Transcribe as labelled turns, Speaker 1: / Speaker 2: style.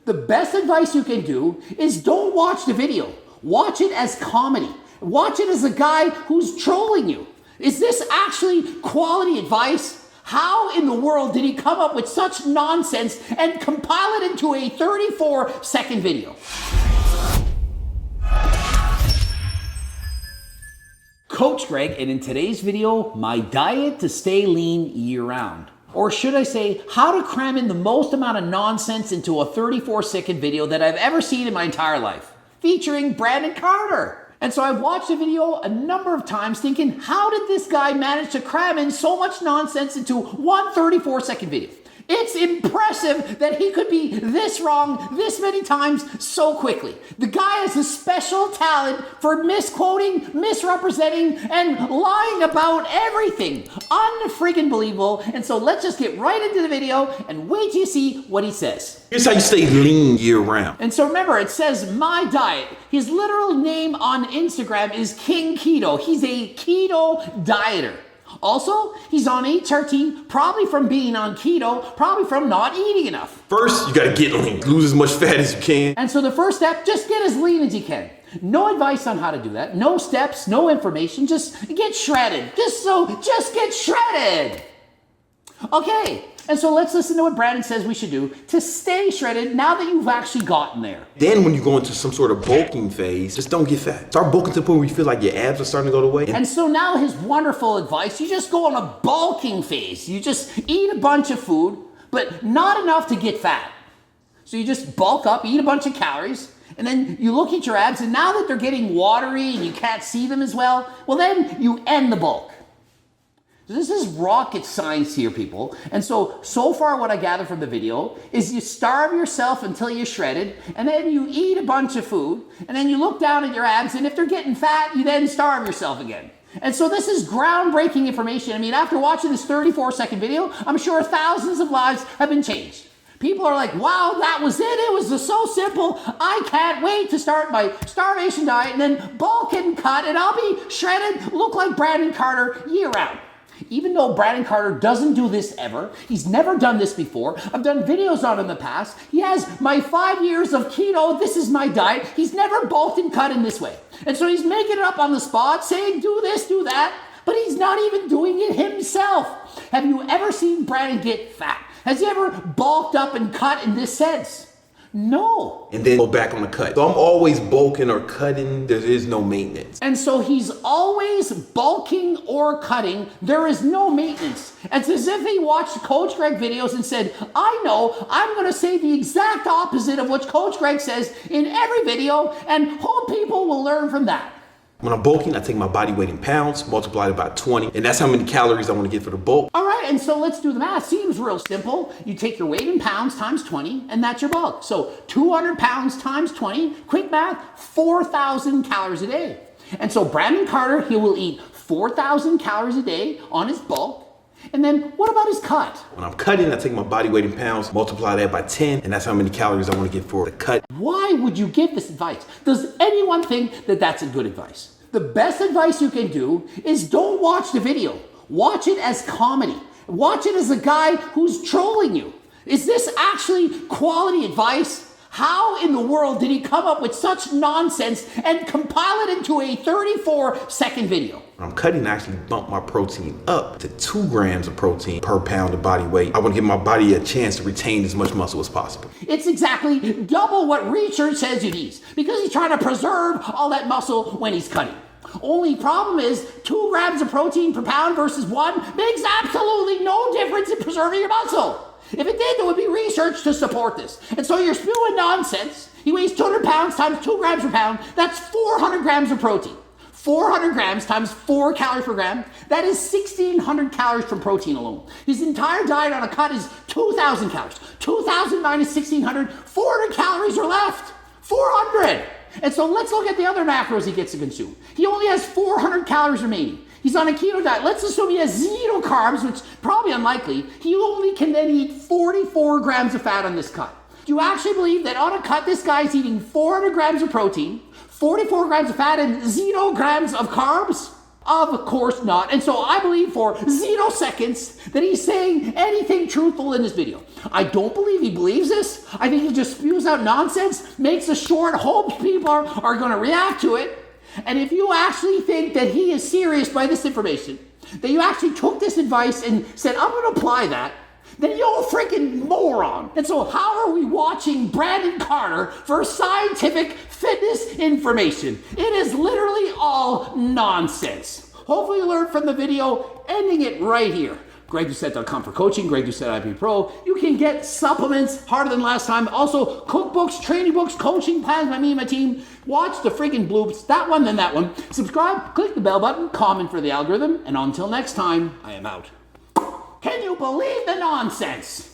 Speaker 1: The best advice you can do is don't watch the video. Watch it as comedy. Watch it as a guy who's trolling you. Is this actually quality advice? How in the world did he come up with such nonsense and compile it into a 34-second video? Coach Greg, and in today's video, my diet to stay lean year-round. Or should I say, how to cram in the most amount of nonsense into a 34-second video that I've ever seen in my entire life, featuring Brandon Carter. And so I've watched the video a number of times thinking, how did this guy manage to cram in so much nonsense into one 34-second video? It's impressive that he could be this wrong this many times so quickly. The guy has a special talent for misquoting, misrepresenting, and lying about everything. Unfreaking believable. And so let's just get right into the video and wait till you see what he says.
Speaker 2: Here's how you stay lean year round.
Speaker 1: And so remember, it says My Diet. His literal name on Instagram is King Keto. He's a keto dieter. Also, he's on HRT, probably from being on keto, probably from not eating enough.
Speaker 2: First, you gotta get lean. Lose as much fat as you can.
Speaker 1: And so the first step, just get as lean as you can. No advice on how to do that. No steps, no information. Just get shredded. Just get shredded. Okay, and so let's listen to what Brandon says we should do to stay shredded now that you've actually gotten there.
Speaker 2: Then when you go into some sort of bulking phase, just don't get fat. Start bulking to the point where you feel like your abs are starting to go away.
Speaker 1: And so now his wonderful advice, you just go on a bulking phase. You just eat a bunch of food, but not enough to get fat. So you just bulk up, eat a bunch of calories, and then you look at your abs, and now that they're getting watery and you can't see them as well, then you end the bulk. This is rocket science here, people. And so far what I gather from the video is you starve yourself until you're shredded, and then you eat a bunch of food, and then you look down at your abs, and if they're getting fat, you then starve yourself again. And so this is groundbreaking information. I mean, after watching this 34-second video, I'm sure thousands of lives have been changed. People are like, wow, that was it. It was just so simple. I can't wait to start my starvation diet and then bulk and cut, and I'll be shredded, look like Brandon Carter year-round. Even though Brandon Carter doesn't do this ever, he's never done this before. I've done videos on him in the past. He has my 5 years of keto, this is my diet. He's never bulked and cut in this way. And so he's making it up on the spot, saying do this, do that, but he's not even doing it himself. Have you ever seen Brandon get fat? Has he ever bulked up and cut in this sense? No.
Speaker 2: And then go back on the cut. So I'm always bulking or cutting. There is no maintenance.
Speaker 1: And so he's always bulking or cutting. There is no maintenance. It's as if he watched Coach Greg videos and said, I know, I'm going to say the exact opposite of what Coach Greg says in every video, and hope people will learn from that.
Speaker 2: When I'm bulking, I take my body weight in pounds, multiply it by 20, and that's how many calories I want to get for the bulk.
Speaker 1: All right, and so let's do the math. Seems real simple. You take your weight in pounds times 20, and that's your bulk. So 200 pounds times 20, quick math, 4,000 calories a day. And so Brandon Carter, he will eat 4,000 calories a day on his bulk. And then what about his cut?
Speaker 2: When I'm cutting, I take my body weight in pounds, multiply that by 10, and that's how many calories I want to get for the cut.
Speaker 1: Why would you give this advice? Does anyone think that that's a good advice? The best advice you can do is don't watch the video. Watch it as comedy. Watch it as a guy who's trolling you. Is this actually quality advice? How in the world did he come up with such nonsense and compile it into a 34-second video?
Speaker 2: When I'm cutting, I actually bump my protein up to 2 grams of protein per pound of body weight. I want to give my body a chance to retain as much muscle as possible.
Speaker 1: It's exactly double what research says you need, because he's trying to preserve all that muscle when he's cutting. Only problem is 2 grams of protein per pound versus 1 makes absolutely no difference in preserving your muscle. If it did, there would be research to support this. And so you're spewing nonsense. He weighs 200 pounds times 2 grams per pound. That's 400 grams of protein. 400 grams times 4 calories per gram. That is 1,600 calories from protein alone. His entire diet on a cut is 2,000 calories. 2,000 minus 1,600, 400 calories are left. 400. And so let's look at the other macros he gets to consume. He only has 400 calories remaining. He's on a keto diet. Let's assume he has 0 carbs, which is probably unlikely. He only can then eat 44 grams of fat on this cut. Do you actually believe that on a cut, this guy's eating 400 grams of protein, 44 grams of fat, and 0 grams of carbs? Of course not. And so I believe for 0 seconds that he's saying anything truthful in this video. I don't believe he believes this. I think he just spews out nonsense, makes a short, hopes people are going to react to it. And if you actually think that he is serious by this information, that you actually took this advice and said, I'm going to apply that, then you're a freaking moron. And so how are we watching Brandon Carter for scientific fitness information? It is literally all nonsense. Hopefully you learned from the video, ending it right here. GregDoucette.com for coaching, Greg Doucette IP Pro. You can get supplements harder than last time. Also, cookbooks, training books, coaching plans by me and my team. Watch the freaking bloops, that one, then that one. Subscribe, click the bell button, comment for the algorithm, and until next time, I am out. Can you believe the nonsense?